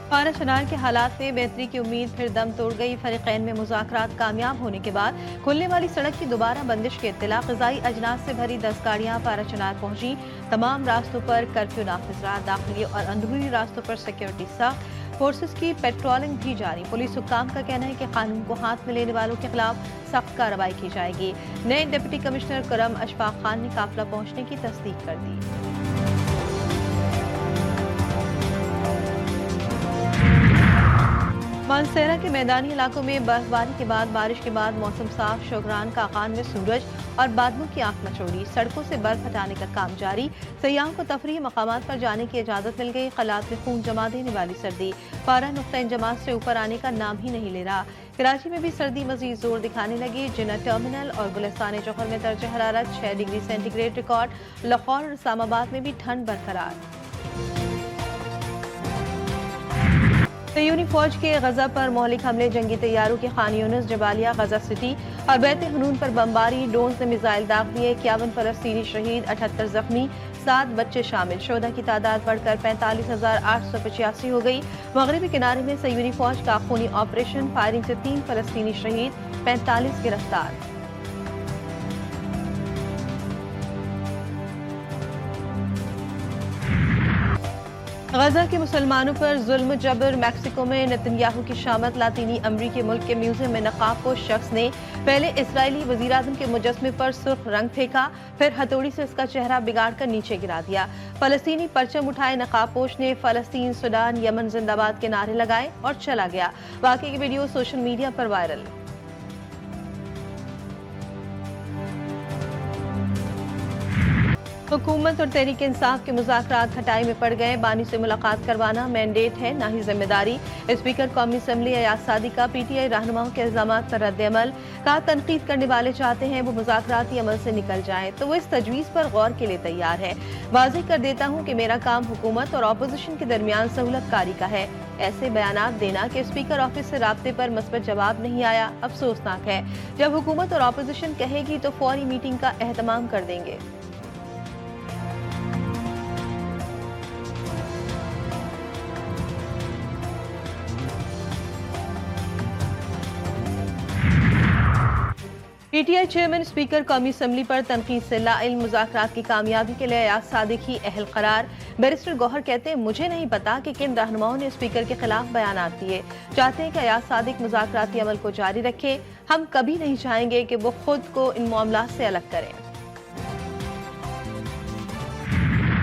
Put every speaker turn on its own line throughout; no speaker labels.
पारा चनार के हालात में बेहतरी की उम्मीद फिर दम तोड़ गई। फरीकैन में मुज़ाकरात कामयाब होने के बाद खुलने वाली सड़क की दोबारा बंदिश की इत्तला। ग़िज़ाई अजनास से भरी 10 गाड़ियाँ पारा चनार पहुंची। तमाम रास्तों पर कर्फ्यू नाफिज रहा। दाखिली और अंदरूनी रास्तों पर सिक्योरिटी सख्त, फोर्सेस की पेट्रोलिंग भी जारी। पुलिस हुक्काम का कहना है कि कानून को हाथ में लेने वालों के खिलाफ सख्त कार्रवाई की जाएगी। नए डिप्टी कमिश्नर करम अशफाक खान ने काफिला पहुंचने की तस्दीक कर दी। मानसेरा के मैदानी इलाकों में बर्फबारी के बाद बारिश के बाद मौसम साफ। शोगरान काकान में सूरज और बादलों की आंख मचोड़ी। सड़कों से बर्फ हटाने का काम जारी। सयाहों को तफरीही मकामात पर जाने की इजाजत मिल गई। खलात में खून जमा देने वाली सर्दी। पारा नुक्ता इंजमात से ऊपर आने का नाम ही नहीं ले रहा। कराची में भी सर्दी मजीद जोर दिखाने लगी। जिन्ना टर्मिनल और गुलिस्तान जौहर में दर्ज हरारत 6 डिग्री सेंटीग्रेड रिकॉर्ड। लाहौर और इस्लामाबाद में भी ठंड बरकरार। सयूनी फौज के गजा पर मौलिक हमले। जंगी तैयारों के खान यूनिस, जबालिया, गजा सिटी और बैत हनून पर बमबारी। ड्रोन से मिसाइल दाग दिए। 51 फलस्तीनी शहीद, 78 जख्मी, 7 बच्चे शामिल। शोधा की तादाद बढ़कर 45,885 हो गई। मगरबी किनारे में सयूनी फौज का खूनी ऑपरेशन। फायरिंग से 3 फलस्तीनी शहीद, 45 गिरफ्तार। गजा के मुसलमानों पर जुल्म जबर। मैक्सिको में नेतन्याहू की शामत। लातीनी अमरीकी मुल्क के म्यूजियम में नकाबपोश शख्स ने पहले इसराइली वजीराज़म के मुजस्मे पर सुर्ख रंग फेंका, फिर हथौड़ी से उसका चेहरा बिगाड़ कर नीचे गिरा दिया। फलस्तीनी परचम उठाए नकाबपोश ने फलस्तीन, सूडान, यमन जिंदाबाद के नारे लगाए और चला गया। वाकई की वीडियो सोशल मीडिया पर वायरल। हुकूमत और तहरीक इंसाफ के मुज़ाकरात खटाई में पड़ गए। बानी से मुलाकात करवाना मैंडेट है, ना ही जिम्मेदारी। स्पीकर कौमी असम्बली अयाज सादिक का PTI रहनुमाओं के इल्जामात पर रद्द-ए-अमल। कहा तनकीद करने वाले चाहते हैं वो मुज़ाकराती अमल से निकल जाएं तो वो इस तजवीज़ पर गौर के लिए तैयार है। वाज़ेह कर देता हूँ कि मेरा काम हुकूमत और अपोजिशन के दरमियान सहूलतकारी का है। ऐसे बयानात देना कि स्पीकर ऑफिस से राब्ते पर मस्बत जवाब नहीं आया अफसोसनाक है। जब हुकूमत और अपोजिशन कहेगी तो फौरी मीटिंग का एहतमाम कर देंगे। PTI चेयरमैन स्पीकर कौमी असम्बली पर तनकीद से लाइल। मुज़ाकरात की कामयाबी के लिए अयाज सादिक ही अहल करार। बैरिस्टर गौहर कहते हैं मुझे नहीं पता कि किन रहनुमाओं ने स्पीकर के खिलाफ बयानात दिए। चाहते हैं कि अयाज सादिक मुज़ाकराती अमल को जारी रखे। हम कभी नहीं चाहेंगे कि वो खुद को इन मामलात से अलग करें।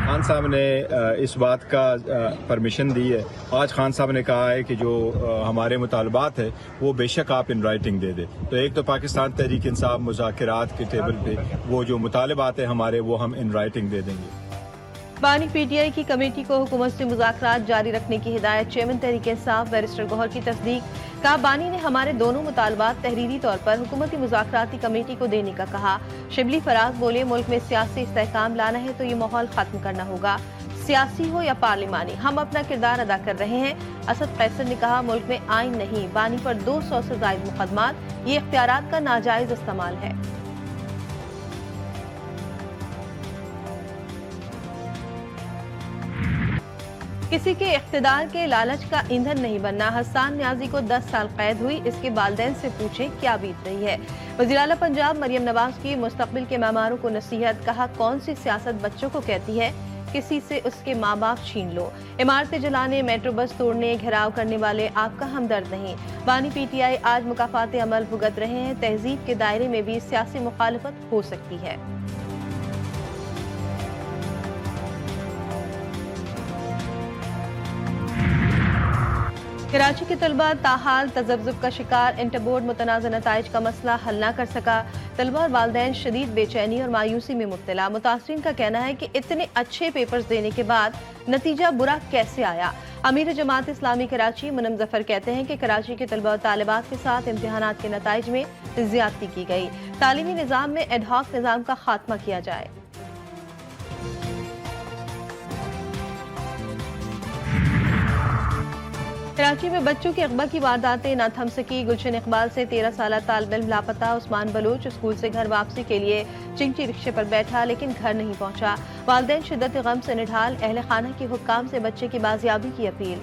खान साहब ने इस बात का परमिशन दी है। आज खान साहब ने कहा है कि जो हमारे मुतालबात है वो बेशक आप इन राइटिंग दे दे। तो एक तो पाकिस्तान तहरीक इंसाफ मुज़ाकरात के टेबल पे वो जो मुतालबात है हमारे वो हम इन राइटिंग दे देंगे।
बानी PTI की कमेटी को हुकूमत से मुज़ाकरात जारी रखने की हिदायत। चेयरमैन तहरीक इंसाफ बैरिस्टर गौहर की तस्दीक। कहा बानी ने हमारे दोनों मुतालबात तहरीरी तौर पर हुकूमती मुज़ाकराती कमेटी को देने का कहा। शिबली फराज बोले मुल्क में सियासी इस्तेहकाम लाना है तो ये माहौल खत्म करना होगा, सियासी हो या पार्लिमानी। हम अपना किरदार अदा कर रहे हैं। असद कैसर ने कहा मुल्क में आइन नहीं, बानी पर 200 से ज़ायद मुकदमात, ये इख्तियारात का नाजायज इस्तेमाल है। किसी के इख्तिदार के लालच का ईंधन नहीं बनना। हसन न्याजी को 10 साल कैद हुई। इसके वालिदैन से पूछे क्या बीत रही है। वज़ीर आला पंजाब मरियम नवाज की मुस्तकबिल के मेहमानों को नसीहत। कहा कौन सी सियासत बच्चों को कहती है किसी से उसके माँ बाप छीन लो। इमारतें जलाने, मेट्रो बस तोड़ने, घेराव करने वाले आपका हमदर्द नहीं। बानी PTI आज मुकाफात अमल भुगत रहे हैं। तहजीब के दायरे में भी सियासी मुखालफत हो सकती है। कराची के तलबा ताहाल तजब्जुब का शिकार। इंटर बोर्ड मुतनाज़ नताइज का मसला हल न कर सका। तलबा और वालिदैन शदीद बेचैनी और मायूसी में मुब्तला। मुतासरीन का कहना है कि इतने अच्छे पेपर्स देने के बाद नतीजा बुरा कैसे आया। अमीर जमात इस्लामी कराची मुनम जफर कहते हैं कि कराची के तलबा और तालिबात के साथ इम्तिहानात के नताइज में ज्यादती की गई। तालीमी निज़ाम में एडहॉक निज़ाम का खात्मा किया जाए। कराची में बच्चों की अगवा की वारदातें न थम सकी। गुलशन इकबाल से 13 साल तालिब इल्म लापता। उस्मान बलोच स्कूल से घर वापसी के लिए चिंची रिक्शे पर बैठा लेकिन घर नहीं पहुंचा। वालिदैन शिद्दत गम से निढाल। अहले खाना के हुक्काम से बच्चे की बाजियाबी की अपील।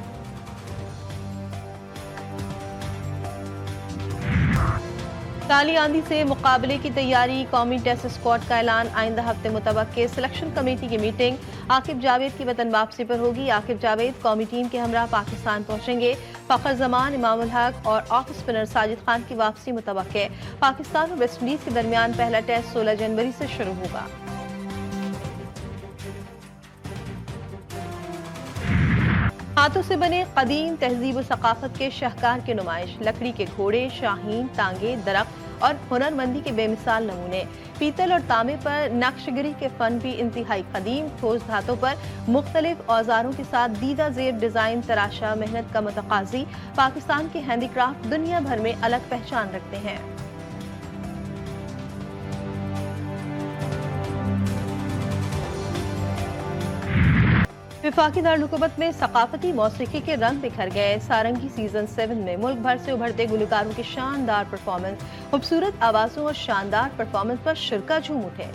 काली आंधी से मुकाबले की तैयारी, कौमी टेस्ट स्क्वाड का ऐलान, आइंदा हफ्ते मुतवक्के सिलेक्शन कमेटी की मीटिंग। आकिब जावेद की वतन वापसी पर होगी। आकिब जावेद कौमी टीम के हमरा पाकिस्तान पहुंचेंगे। फखर जमान, इमामुल हक और ऑफ स्पिनर साजिद खान की वापसी मुतवक्के। पाकिस्तान और वेस्ट इंडीज के दरमियान पहला टेस्ट 16 जनवरी से शुरू होगा। हाथों से बने कदीम तहजीब और सकाफत के शाहकार की नुमाइश, लकड़ी के घोड़े, शाहीन, टांगे, दरख्त और हुनरमंदी के बेमिसाल नमूने। पीतल और तांबे पर नक्शगिरी के फन भी इंतहाई कदीम। ठोस धातों पर मुख्तलिफ औजारों के साथ दीदा जेब डिजाइन तराशा मेहनत का मुतकाजी। पाकिस्तान के हैंडीक्राफ्ट दुनिया भर में अलग पहचान रखते हैं। विफाकी दारुल-हुकूमत में सकाफती मौसीकी के रंग बिखर गए। सारंगी सीजन 7 में मुल्क भर से उभरते गुलकारों की शानदार परफॉर्मेंस, खूबसूरत आवाजों और शानदार परफॉर्मेंस पर शुरा झूम उठे।